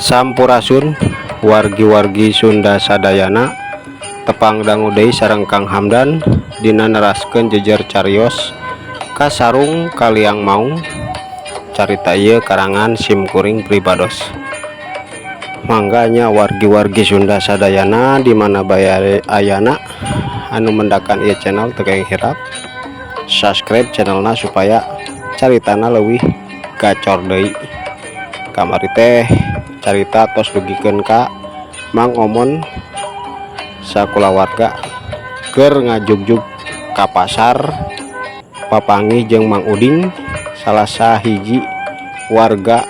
Sampurasun wargi-wargi Sunda sadayana, tepang dangu deui sareng Kang Hamdan dina neraskeun jejer cariyos kasarung kaliang maung. Carita ieu karangan Simkuring Pribados. Mangganya wargi-wargi Sunda sadayana dimana bae ayana anu mendakan ieu channel teu kaeng hirap, subscribe channelna supaya caritana leuwih gacor deui. Kamari teh carita tos dugikeun ka Mang Omon sakulawarga keur ngajugjug ka pasar papanggih jeung Mang Uding, salah sahiji warga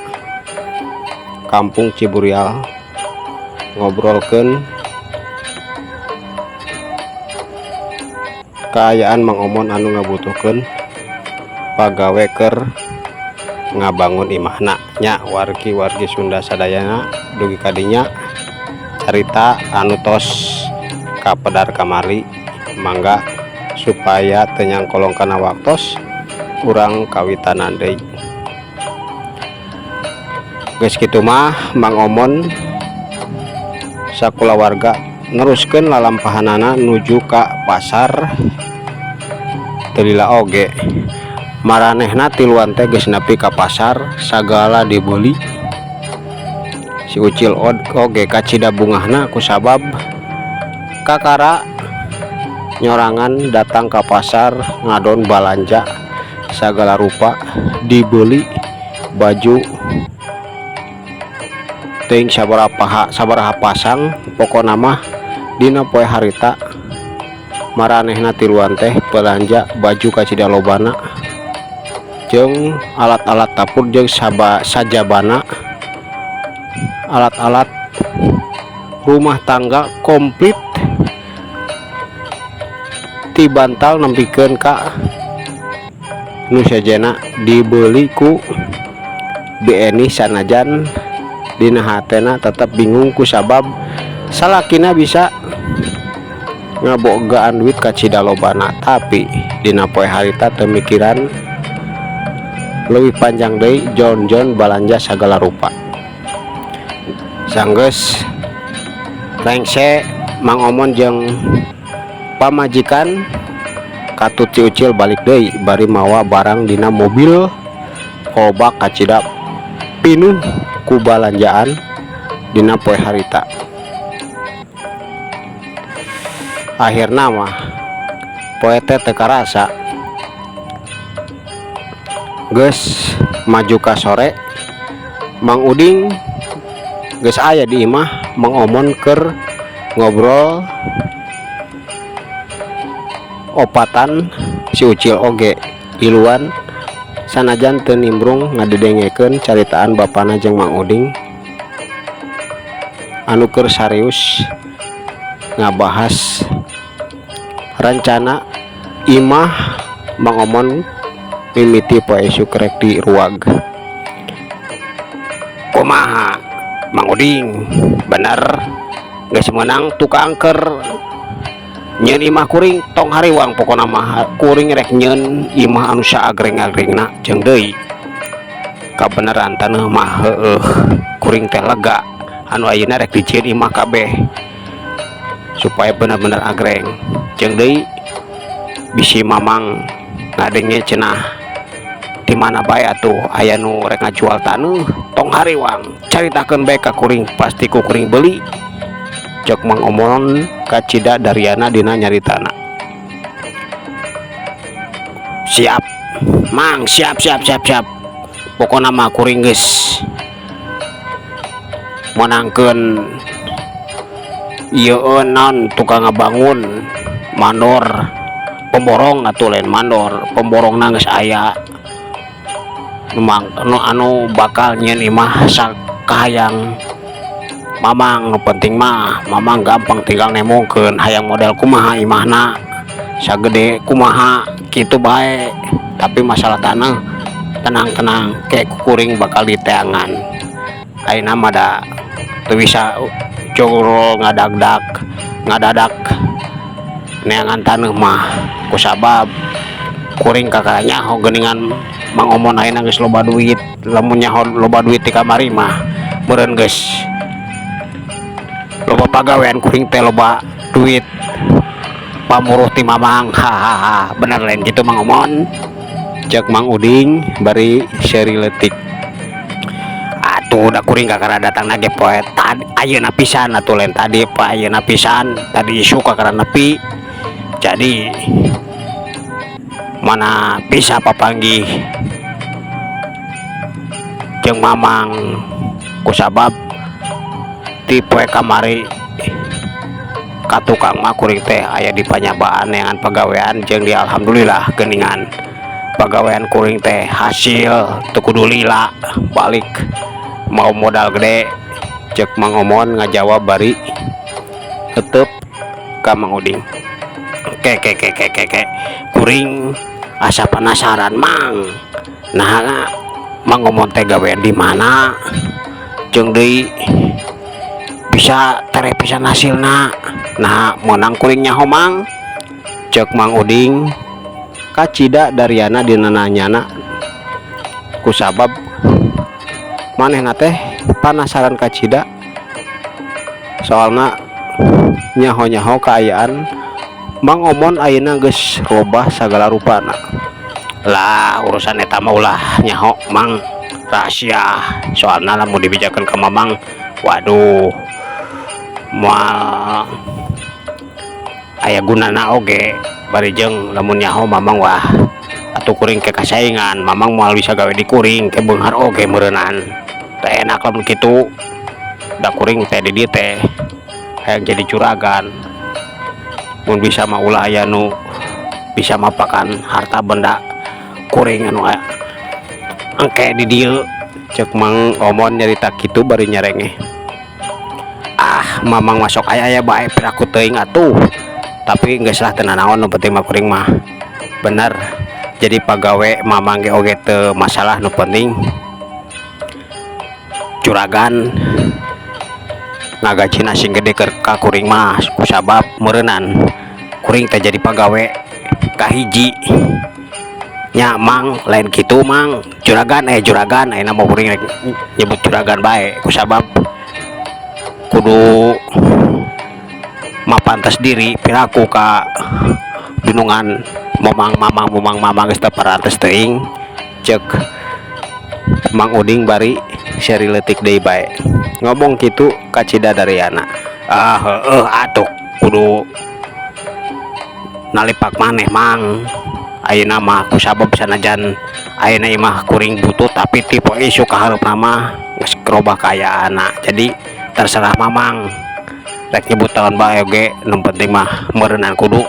Kampung Ciburial, ngobrolkeun kaayaan Mang Omon anu ngabutuhkeun pagawe keur ngabangun imahna nya. Wargi-wargi Sunda sadayana dugi kadinya carita anu tos kapedar kamari, mangga supaya teu nyangkolong kana waktos urang kawitanan deui. Geus kitu mah Mang Omon sakulawarga neruskeun lalampahanana nuju ka pasar. Teu lila oge maranehna tiluan teh geus nepi ka pasar, sagala dibeli. Si Ucil oge kacida bungahna kusabab kakara nyorangan datang ka pasar ngadon balanja sagala rupa, dibeli baju teuing sabaraha pasang, pokona mah dina poe harita maranehna tiluan teh belanja baju kacida lobana jeung alat-alat dapur jeung sajabana, alat-alat rumah tangga komplit ti bantal nempikeun ka nu sajana dibeli ku BNI, sanajan dina hatena tetep bingung kusabab salakina bisa ngabogaan duit kacida lobana, tapi dina poe harita teu mikiran leuwih panjang deui jon-jon balanja sagala rupa. Sanggeus rengse Mang Omon jeung pamajikan katut si Ucil balik deui bari mawa barang dina mobil kobak kacida pinuh ku balanjaan dina poe harita. Akhirna mah poe teh teu karasa geus maju ka sore, Mang Uding geus aya di imah Mang Omon keur ngobrol opatan. Si Ucil oge iluan sanajan teu nimbrung ngadedengekeun caritaan bapana jeung Mang Uding anu keur serius ngabahas rencana imah Mang Omon mimiti poe esuk rek di ruag. Kumaha Mang Uding, bener geus meunang tukang keur nyeun imah kuring tong hariwang, pokona mah kuring rek nyeun imah anu saagreng-agrengna jeung deui kabeneran taneuh mah heueuh kuring teh lega anu ayeuna rek dijieun imah kabeh supaya bener-bener agreng jeung deui bisi mamang ngadenge cenah di mana bae atuh aya nu rek ngajual taneuh tong hariwang caritakeun bae ka kuring, pasti ku kuring beli, cek Mang Omon kacida dariana dina nyaritana. Siap Mang, siap pokona mah kuring geus menangkeun ieu naon tukang ngabangun mandor pemborong atuh, lain mandor pemborongna geus aya anu bakal nyeun imah sakahayang mamang. Nu penting mah mamang gampang tinggal nemongkeun hayang model kumaha imahna sagede kumaha kitu bae, tapi masalah tanah tenang-tenang kayak kuring bakal diteangan. Ayeuna mah da teu bisa curul ngadadak neangan taneuh mah kusabab kuring kakaknya ho geuningan Mang Omon ayeuna geus loba duit, lamun nyaho loba duit di kamari mah meureun geus loba pagawean kuring teh loba duit pamuruh ti mamang. Hahaha bener lain gitu Mang Omon, cek Mang Uding bari seri leutik. Atuh da kuring kakara datang nage poe tadi ayeuna pisan atuh lain tadi poe ayeuna pisan tadi isu kakara nepi jadi mana bisa papanggih jeung mamang kusabab ti poe kamari ka tukang mah kuring teh aya di panyabaan neangan pagawean jeung di alhamdulillah geuningan pagawean kuring teh hasil teu kudu lila balik mau modal gede. Cek Mang Omon ngajawab bari tetep ka Mang Uding. Ke kuring asa penasaran Mang, nah Mang Omon teh gawean di mana jeung deui bisa tere pisan hasilna. Nah menang kuring nyaho Mang, cek Mang Uding kacida dariana dina nanyana kusabab manehna teh penasaran kacida soalna nyaho-nyaho kaayaan Mang Omon ayeuna geus robah sagala rupana. Lah urusan eta mah ulah nyaho Mang rahasia, soalna lamun dibijakeun ka Mamang waduh moal aya gunana oge bari jeung lamun nyaho Mamang wah atuh kuring ke kasaingan Mamang moal bisa gawe di kuring ke beunghar oge meureunan teh enak lamun kitu. Da kuring teh di dieu teh hayang jadi juragan mun bisa mah ulah aya nu bisa mapakan harta benda kuring anu engke di dieu. Cek Mang Omon nyarita kitu bari nyarengeh, ah Mamang masuk aya bae piraku teuing atuh tapi geus lah teu nanaon nu penting mah kuring mah bener jadi pagawe Mamang ge oge teu masalah, nu penting juragan ngagajina sing gede ka kuring mah kusabab meureunan kuring teh jadi pagawe kahiji nya Mang lain kitu Mang juragan ayeuna mah kuring nyebut juragan bae kusabab kudu mapantes diri piraku ka dunungan mamang geus teu parantes teuing. Cek Mang Uding bari seri leutik deui bae ngomong kitu kacida dariana. Atuh kudu nalipak maneh Mang ayeuna mah kusabab sanajan ayeuna imah kuring butuh tapi tipe isu kahareupna mah geus robah kayaana jadi terserah Mamang rek nyebut tahun bae oge nu penting mah meureunan kudu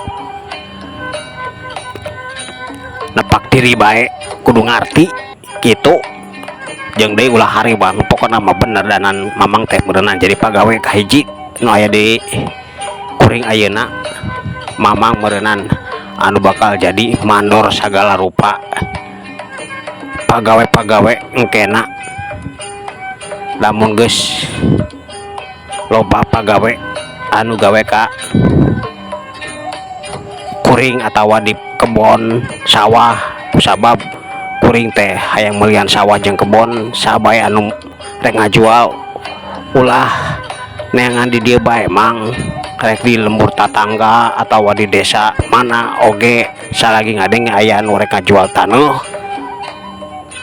nepak diri bae kudu ngarti kitu jeung deui ulah hari Bang pokona mah bener danan Mamang teh meureunan jadi pagawe kahiji nu aya di kuring ayeuna. Mamang meureunan anu bakal jadi mandor sagala rupa pagawe engkena lamun geus loba pagawe anu gawe ka kuring atawa di kebon sawah kusabab kuring teh hayang melian sawah jeung kebon sabae anu rek ngajual ulah neangan di dieu bae Mang rek di lembur tatangga atawa di desa mana oge salagi ngadeng aya anu rek ngajual taneuh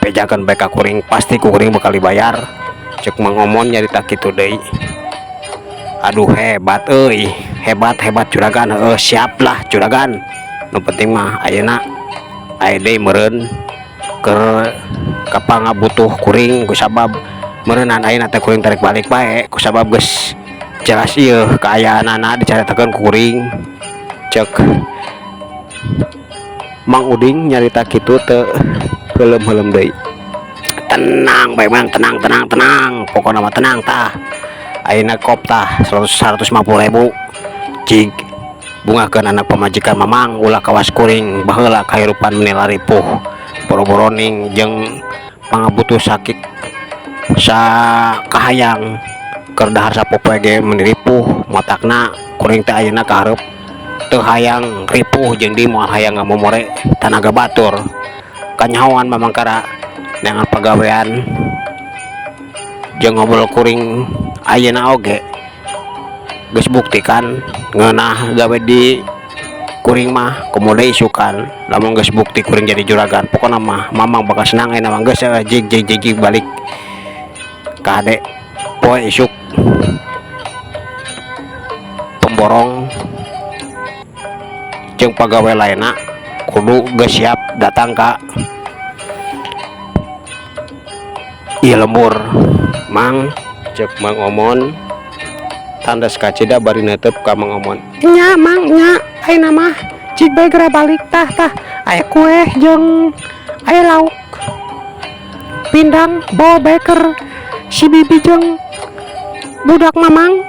pejakeun bae ka kuring pasti ku kuring bakal dibayar. Cek Mang Omon nyarita kitu deui. Aduh hebat euy hebat juragan. Siap lah juragan nu penting mah ayeuna aya deui meureun keur kapangabutuh kuring kusabab meureunan ayeuna teh kuring tarik balik bae kusabab geus jelas ieu kaayaanana dicaritakeun ku kuring. Cek Mang Uding nyarita kitu teu heulem-heulem deui. Tenang bae Mang tenang pokona mah tenang tah ayeuna kop tah 150.000 cig bungakeun anak pamajikan Mamang ulah kawas kuring baheula kahirupan menila ripuh boro-boro ning jeung pangabutuh sakit sakahayang keur dahar sapopoe ge meniripuh matakna kuring teh ayeuna kaharep teu hayang ripuh jeung di moal hayang ngamomore tanaga batur kanyahoan mamangkara dengan pagawean jeung ngobrol kuring ayeuna oge geus buktikan ngeunah gawe di kuring mah komodo isukan lamun geus bukti kuring jadi juragan pokona mah mamang bakal senang ayeuna mah geus jig balik ka hade poe isuk pemborong jeung pagawe lainna kudu geus siap datang ka ieu lembur. Mang cek Mang Omon tandas kacida bari netep ka Mang Omon. Nya Mang nya ayeuna mah cik bae geura balik tah aya kue jeung aya lauk pindang bawa beker si bibi jeung budak mamang.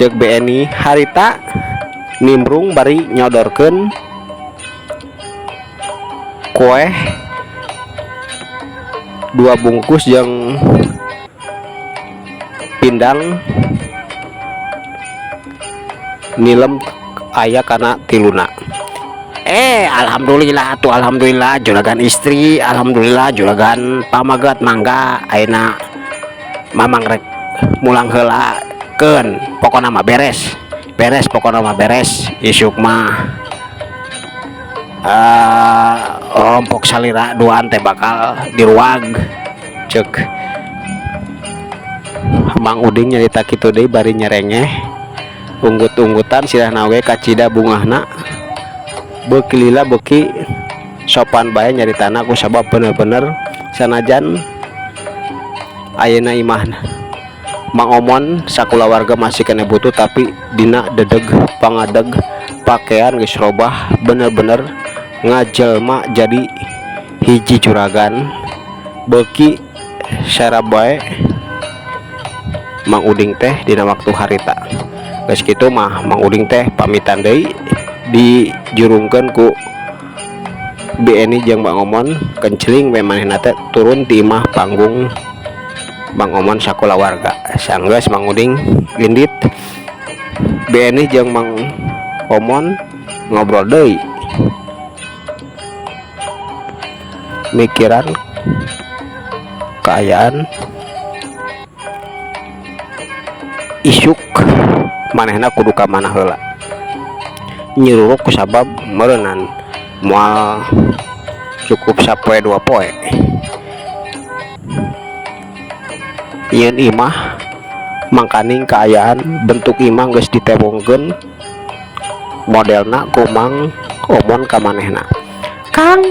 Cek BNI harita nimbrung bari nyodorkeun kue 2 bungkus jeung pindang nilem aya kana tiluna. Alhamdulillah tuh, alhamdulillah juragan istri, alhamdulillah juragan pamagat mangga ayeuna mamang rek mulang heula keun pokona mah beres pokona mah beres isuk mah rompok salira duaan teh bakal diruag cek Mang Uding nyarita kitu deui bari nyerengeh unggut-unggutan sirahna we kacida bungahna beuki lila beuki sopan bae nyaritana ku sabab bener-bener sanajan ayeuna imah Mang Omon sakulawarga masih kena butuh tapi dina dedeg pangadeg pakaian geus robah bener-bener ngajelma jadi hiji juragan beuki sarab bae Mang Uding teh dina waktu harita. Geus kitu mah Mang Uding teh pamitan deui dijurungkeun ku BNI jeung Mang Omon kenceling we manehna teh turun ti imah panggung Mang Omon sakulawarga. Sanggeus Mang Uding lindit BNI jeung Mang Omon ngobrol deui mikiran keayaan isuk manehna kudu ka mana heula nyiruruk kusabab meureunnan moal cukup sapoe 2 poe ieun imah mangkaning kaayaan bentuk imah geus ditewongkeun modelna ku Mang Omon ka manehna. Kang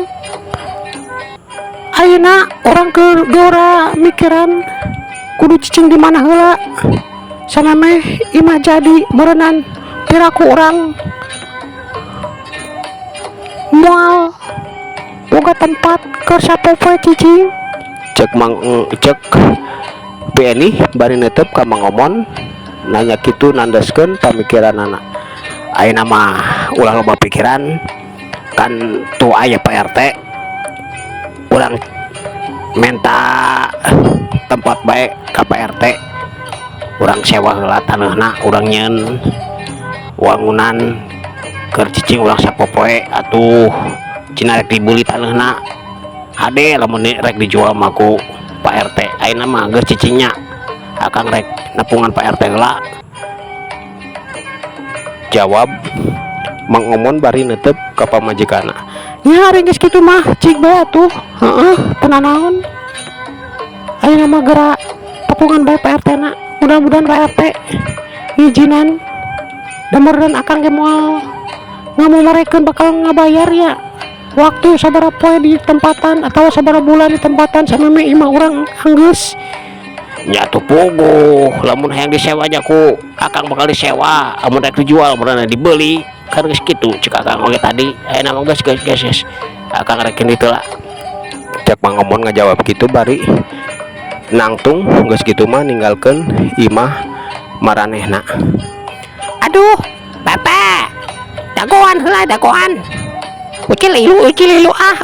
ayeuna urang geura mikiran kudu cicing di mana heula sanameh imah jadi meureunnan piraku urang moal boga tempat keur sapoe cicing. Cek BNI bari netep ka Mang Omon nanya kitu nandaskeun pamikiran anak ayeuna mah ulah loba pikiran kan tuh aya Pak RT urang minta tempat baik ka Pak RT urang sewa heula taneuhna urang nyeun wangunan keur cicing urang sapopoe atuh cina rek dibeli taneuhna hade lamun rek dijual mah ku Pak RT ayeuna mah geus cicingnya akang rek nepungan Pak RT heula. Jawab Mang Omon bari netep ka pamajikanna. Nya ari geus kitu mah cik bae atuh. Heeh, teu naon. Ayeuna mah geura papungan bae Pak RT na. Mudah-mudahan Pak RT ngijinan da meureun akang ge moal ngamumarekeun bakal ngabayar ya. Waktu sabaraha poe di tempatan atau sabaraha bulan di tempatan sameme imah urang anggeus. Nya tuh puguh lamun hayang disewa nya ku akang bakal disewa amun rek dijual beurana dibeli kan geus kitu cek akang oge tadi ayeuna mah geus akang rek kitu lah. Cek Mang Omon ngajawab kitu bari nangtung geus kitu mah ninggalkeun imah maranehna. Aduh Bapak dagoan heula dagoan ucil ilu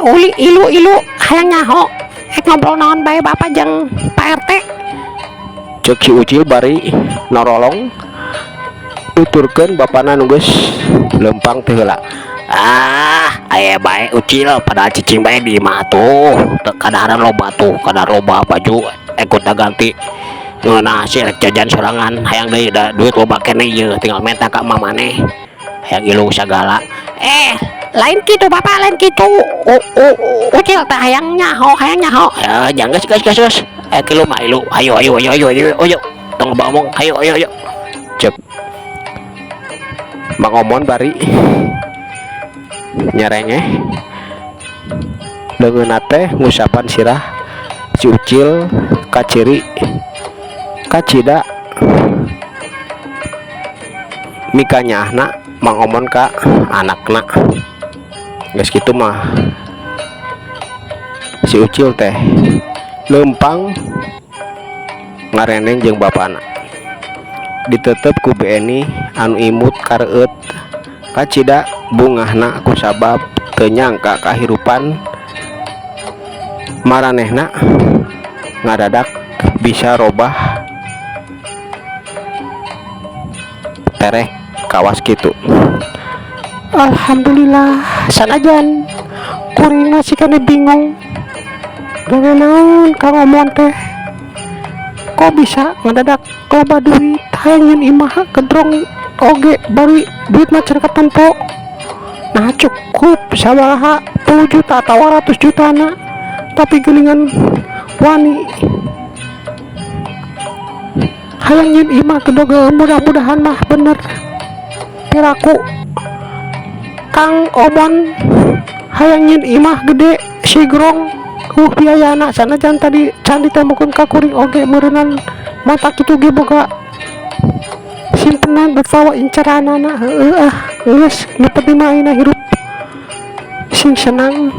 uli ilu hayang nyaho ngobrol naon bae Bapak jeung Pak RT. Cek si Ucil bari norolong tuturkeun bapana nu geus lempang teh heula. Aya bae Ucil padahal cicing bae di imah tuh kadang loba baju ikut ganti nah si rek jajan sorangan hayang deui da duit loba keneh ieu tinggal minta ka emak maneh hayang ilu sagala lain gitu bapak lain gitu ucil teh hayang nyaho ya jangan gas kilu mah ilu ayo tong ngomong ayo cek Mang Omon bari nyerengeh dengan teh ngusapan sirah si ucil kaciri kacida mikanya anak Mang Omon ka anakna geus kitu mah si ucil teh lempang ngareneng jeung bapana ditetep ku BNI anu imut kareueut kacida bungahna kusabab teu nyangka kahirupan maranehna ngadadak bisa robah tereh kawas gitu. Alhamdulillah sanajan kuring masih kena bingung bagaimana Kang Omon teh kok bisa ngadadak loba duit hayang imah kedrong oge bari duit macan katempo nah cukup sabaraha 10 juta atau 100 juta na tapi gelingan wani hayang imah kedog mudah-mudahan mah bener piraku Kang Omon hayang imah gede sigrong biayana sanajan tadi can ditemukeun ka kuring oge meureunnan mata kitu ge boga simpenan bawa inceranana geus nepi maina hirup sing senang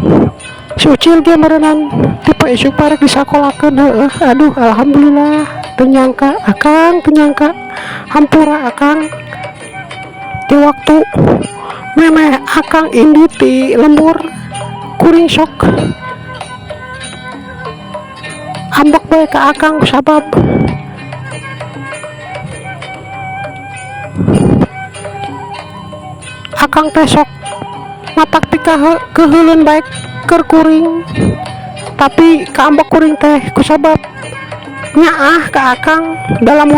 si ucil ge meureunnan tipe isuk parek disakolakeun aduh alhamdulillah teu nyangka akang hampura akang di waktu memeh akang indi ti lembur kuring sok ambek bae ka akang sabab akang teh sok matak pika keheulun baik keur kuring tapi ka ambek kuring teh kusabab nyaah ka akang dalam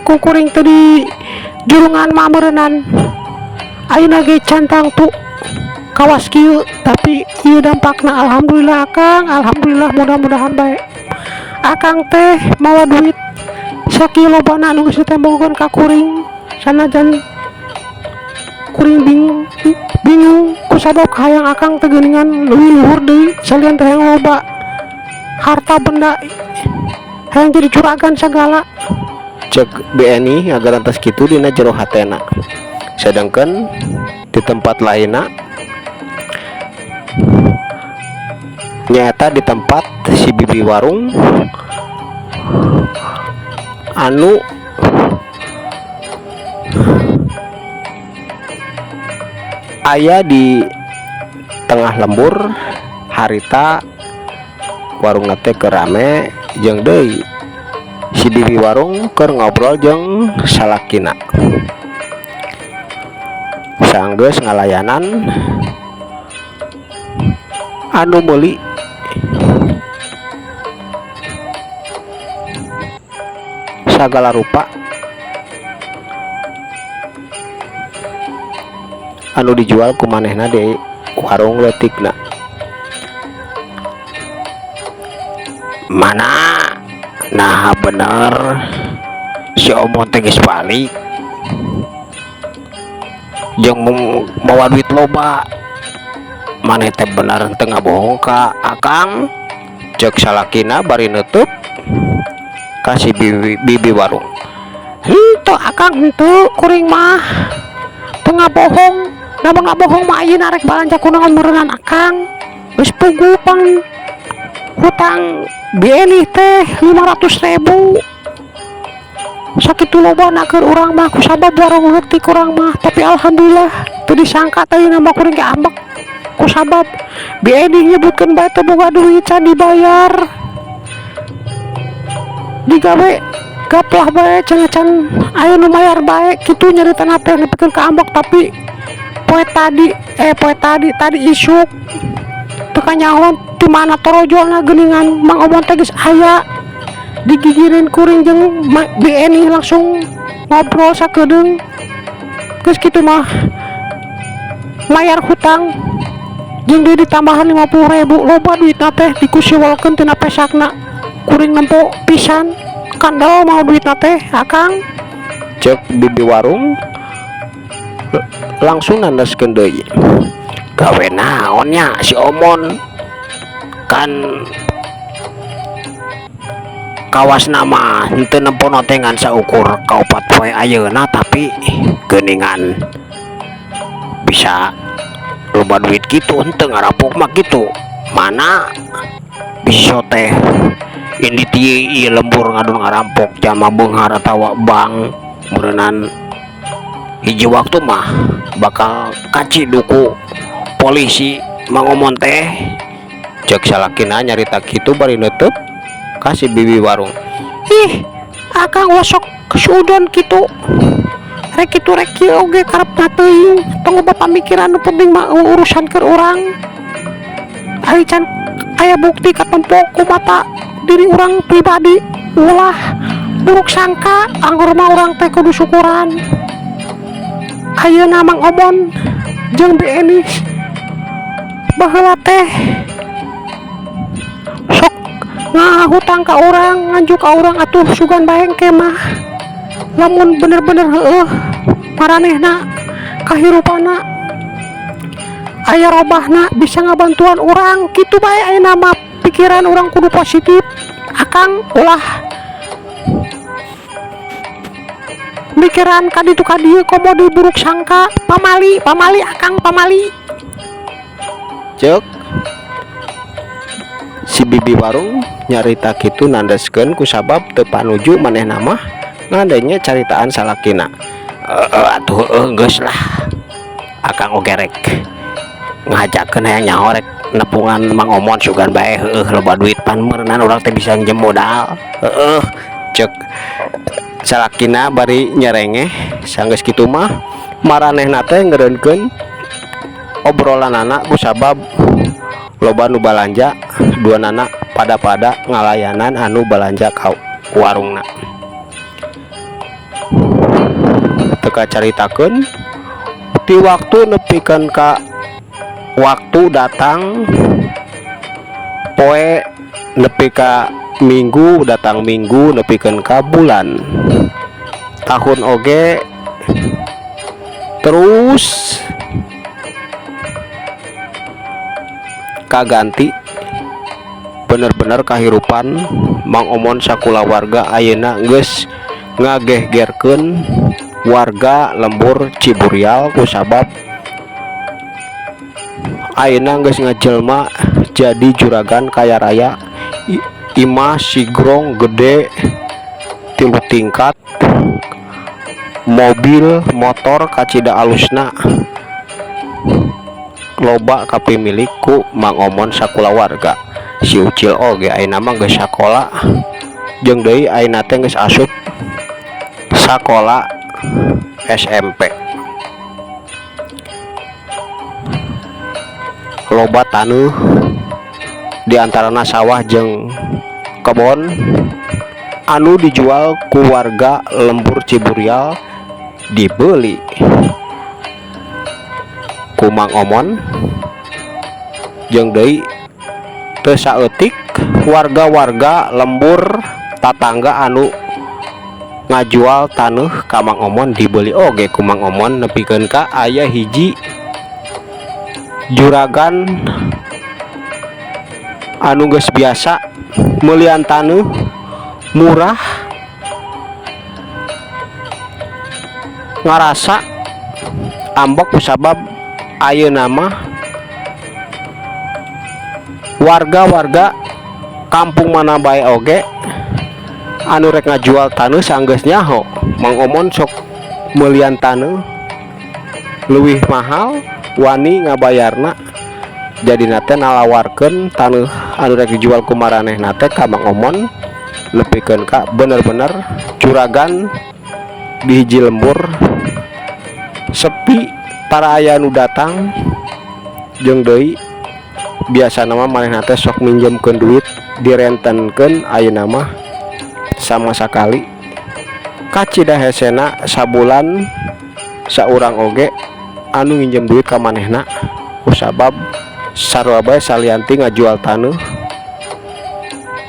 ku kuring teh di jurungan mah meureunnan ayeuna ge cantang tu kawas kieu tapi ieu dampakna alhamdulillah akang alhamdulillah mudah-mudahan bae akang teh mawa duit sakilobana anu geus ditembongkeun ka kuring sanajan kuring bingung kusabab hayang akang teh geuningan leuwih luhur deui salian teh hayang loba harta benda hayang jadi juragan sagala cek BNI agar antas kitu dina jero hatena sedangkan di tempat lainna nyata di tempat si bibi warung anu aya di tengah lembur harita warung nate kerame jeung deui si bibi warung keur ngobrol jeung salakina saenggeus ngalayanan anu meuli sagala rupa anu dijual ku manehna di warung leutikna mana nah bener si Omon teh geus balik jeung mawa duit loba maneh teh bener teu ngabohong ka akang cek salakina bari neutup kasih bibi warung henteu akang henteu kuring mah teu ngabohong namun ngabohong mah ayeuna rek balanja kunaon meureunnan akang geus pugu pang hutang BNI teh 500.000 sakitu lobana keur urang mah kusabab warung leutik urang mah tapi alhamdulillah teu disangka tadi nambah kuring ge ambek kusabab BNI nyebutkeun bae teh boga duit can dibayar digawe gaplah bae can aya nu mayar bae kitu nyaritana teh nepikeun ka ambek tapi poe tadi isuk teu kanyahoan di mana torojolna geuningan Mang Omon teh geus aya digigirin kuring jeung BNI langsung ngobrol sakedeung. Geus kitu mah mayar hutang jeung deui ditambahan 50.000 loba duitna teh dikusiwalkeun tina pesakna kuring nempo pisan kandel mau duitna teh akang. Cek bibi warung langsung nandaskeun deui, gawe naonnya si Omon kan kawas nama henteu nempo notengan saukur kaupat poe ayeuna tapi geuningan bisa loba duit gitu henteu ngarampok mah gitu mana bisa teh ini ti lembur ngadon ngarampok jama beunghar atawa bank berenang hiji waktu mah bakal kaci duku polisi mangomon teh. Cek salakina nyarita kitu bari neuteuk kasih bibi warung, ih akang wasok kesudan kitu rek kitu rek kieu oge karepna teuing tong loba pamikiran nu penting mah urusan keur urang ari can aya bukti katempo ku mata diri urang pribadi ulah buruk sangka anggur mah urang teh kudu syukuran ayeuna Mang Omon jeung BNI baheula teh sok ngahutang ka urang nganjuk ka urang atuh sugan bae engke mah lamun bener-bener heueuh maranehna kahirupana aya robahna bisa ngabantuan urang kitu bae ayeuna mah pikiran urang kudu positif akang ulah pikiran kaditu kadieu komo buruk sangka pamali akang pamali. Cek si bibi warung nyarita kitu nandaskeun ku sabab teu panuju manehna mah ngadenya caritaan salakina. Atuh geus lah akang oge rek ngajakeun hayang nyaho rek nepungan Mang Omon sugan bae heueuh loba duit pan meureunan urang teh bisa njem modal. Cek salakina bari nyerengeh sanggeus kitu mah maranehna teh ngeureunkeun obrolanana ku sabab loba nu balanja dua nana pada ngalayanan anu balanja ka warungna. Teka caritakeun ti waktu nepikeun ka waktu datang poe nepi ka minggu datang minggu nepikeun ka bulan tahun oge terus kaganti bener-bener kahirupan Mang Omon sakula warga ayeuna geus ngagehgerkeun warga lembur Ciburial ku sabab ayeuna geus ngajelma jadi juragan kaya raya imah sigrong gede 3 tingkat mobil motor kacida alusna loba kapimilik ku Mang Omon sakula warga. Si Ucil oge ayeuna mah geus sakola jeung deui ayeuna teh geus asup sakola SMP. Loba taneuh diantarana sawah jeung kebon anu dijual ku warga lembur Ciburial dibeli ku Mang Omon jeung deui teu saeutik warga-warga lembur tatangga anu ngajual taneuh ka Mang Omon dibeli oge ku Mang Omon nepikeun ka aya hiji juragan anu geus biasa meulian taneuh murah ngarasa ambek sabab ayeuna mah warga-warga kampung mana bae oge anu rek ngajual taneuh sanggeus nyaho Mang Omon sok meulian taneuh leuwih mahal wani ngabayarna jadi teh nalawarkeun taneuh anu rek dijual ku maranehna teh ka Mang Omon nepikeun ka bener-bener juragan di hiji lembur sepi para aya nu datang jeung deui biasa nama manehna teh sok minjemkeun duit direntenkeun ayeuna mah sama sekali. Kacida hesena sabulan saurang oge anu nginjem duit ka manehna kusabab sarua bae salianti ngajual taneuh.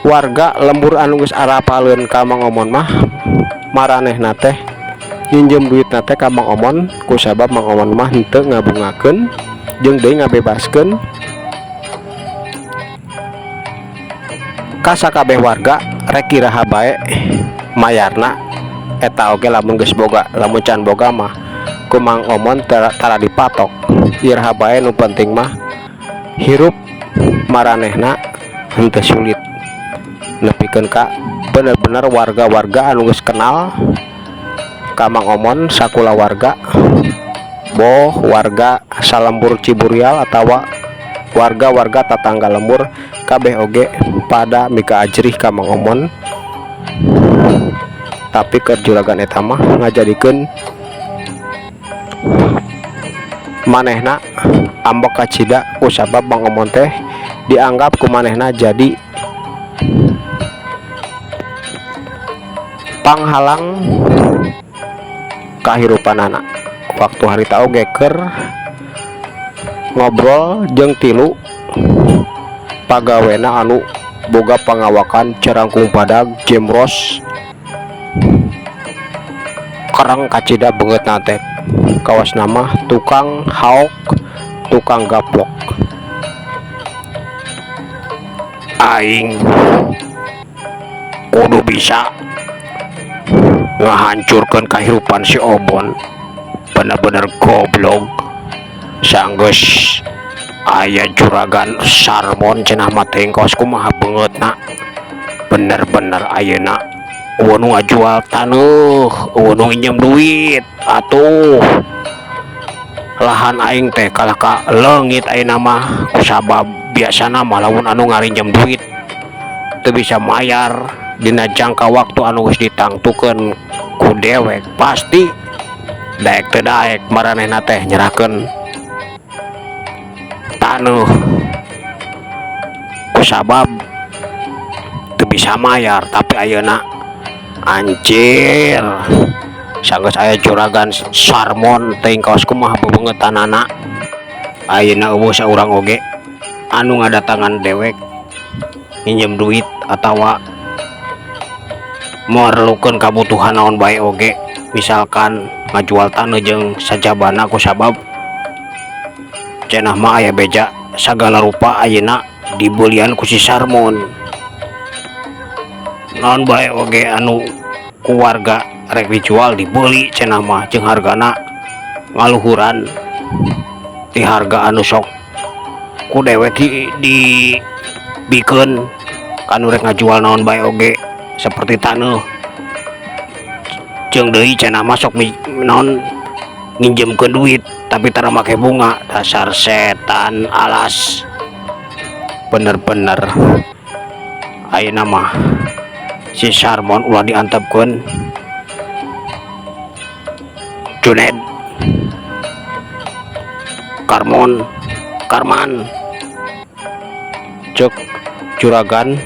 Warga lembur anu geus arapaleun ka Mang Omon mah maranehna teh nginjem duitna teh ka Mang Omon kusabab Mang Omon mah henteu ngabungakeun jeung deui ngabebaskeun ka sakabeh warga rek iraha bae mayarna eta oge lamun geus boga, lamun can boga mah ku Mang Omon tara dipatok. Iraha bae nu penting mah hirup maranehna henteu sulit nepikeun ka bener-bener warga-warga anu geus kenal ka Mang Omon sakula warga, boh warga salembur Ciburial atawa warga-warga tatangga lembur kabeh oge pada mika ajrih ka Mang Omon. Tapi keur juragan eta mah ngajadikeun manehna ambek kacida kusabab Mang Omon teh dianggap ku manehna jadi panghalang kahirupan anak. Waktu harita oge keur ngobrol jeung tilu pagawena anu boga pangawakan cerangkung padag Jemros kereng kacida beungeut nate kawas nama tukang haok, tukang gaplok. Aing kudu bisa ngahancurkeun kahirupan si Obon, bener-bener goblok sanggeus aya juragan Sarmon cenah mah teh kaos kumaha beungeutna. Bener-bener ayeuna eueuh nu ngajual taneuh, eueuh nu nginjem duit atuh. Lahan aing teh kalah ka leungit ayeuna mah kusabab biasana mah lamun anu ngarinjem duit teu bisa mayar dina jangka waktu anu geus ditangtukeun ku dewek pasti daek teu daek maranehna teh nyerahkeun taneuh kusabab teu bisa mayar. Tapi ayeuna anjir sanggeus aya juragan Sarmon teuing kaos kumaha bebeungetanana. Ayeuna eueuh saurang oge anu ngadatangan dewek nginjem duit atawa merlukeun kabutuhan naon bae oge, misalkan ngajual taneuh jeung sajabana kusabab cenah mah aya beja sagala rupa ayeuna dibeulian ku si Sarmon. Naon bae oge anu ku warga rek dijual dibeuli cenah mah jeung hargana ngaluhuran ti harga anu sok ku dewek dibikeun kanu rek ngajual naon bae oge seperti taneuh jeung deui cenah mah sok naon nginjemkeun duit tapi tara make bunga. Dasar setan alas bener-bener ayeuna mah si Sarmon ulah diantepkeun Juned Karman cek juragan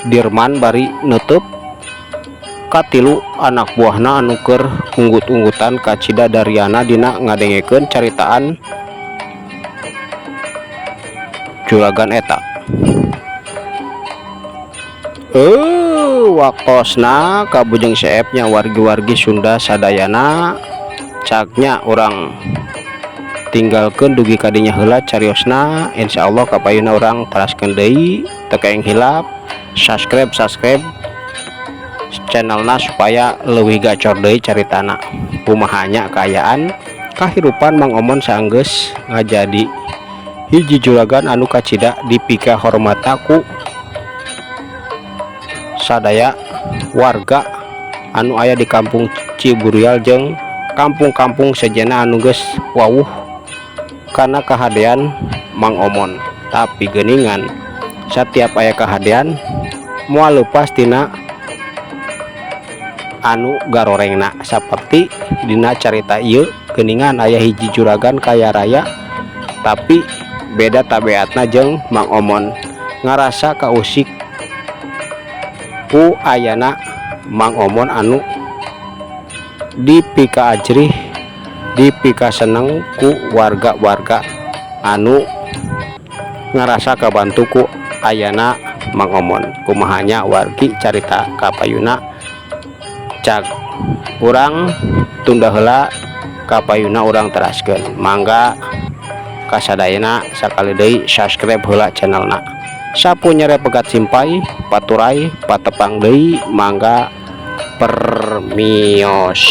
Dirman bari nutup katilu anak buahna anu keur unggut-unggutan kacida Daryana dina ngadengekeun caritaan juragan eta. Waktosna kabujeng seepnya wargi-wargi Sunda sadayana caknya orang tinggalkeun dugi kadinya heula cariosna. Insyaallah kapayuna orang teraskeun deui teu kaeng hilap subscribe channelna supaya leuwih gacor deui caritana kumahanya kaayaan kahirupan Mang Omon saenggeus ngajadi hiji juragan anu kacida dipika hormataku sadaya warga anu aya di kampung Ciburial jeung kampung-kampung sejenna anu geus wawuh karena kahadean Mang Omon. Tapi geuningan setiap aya kahadean moal leupas tina anu garorengna seperti dina carita ieu geuningan aya hiji juragan kaya raya tapi beda tabeatna jeung Mang Omon ngarasa kausik ku ayana Mang Omon anu dipika ajrih dipika seneng ku warga-warga anu ngerasa kabantu ku ayana Mang Omon. Kumahanya wargi carita kapayuna cak urang tunda heula kapayuna urang teraskeun. Mangga kasadayana sakali deui subscribe heula channelna. Sapunyere pegat simpai paturai patepang deui mangga permios.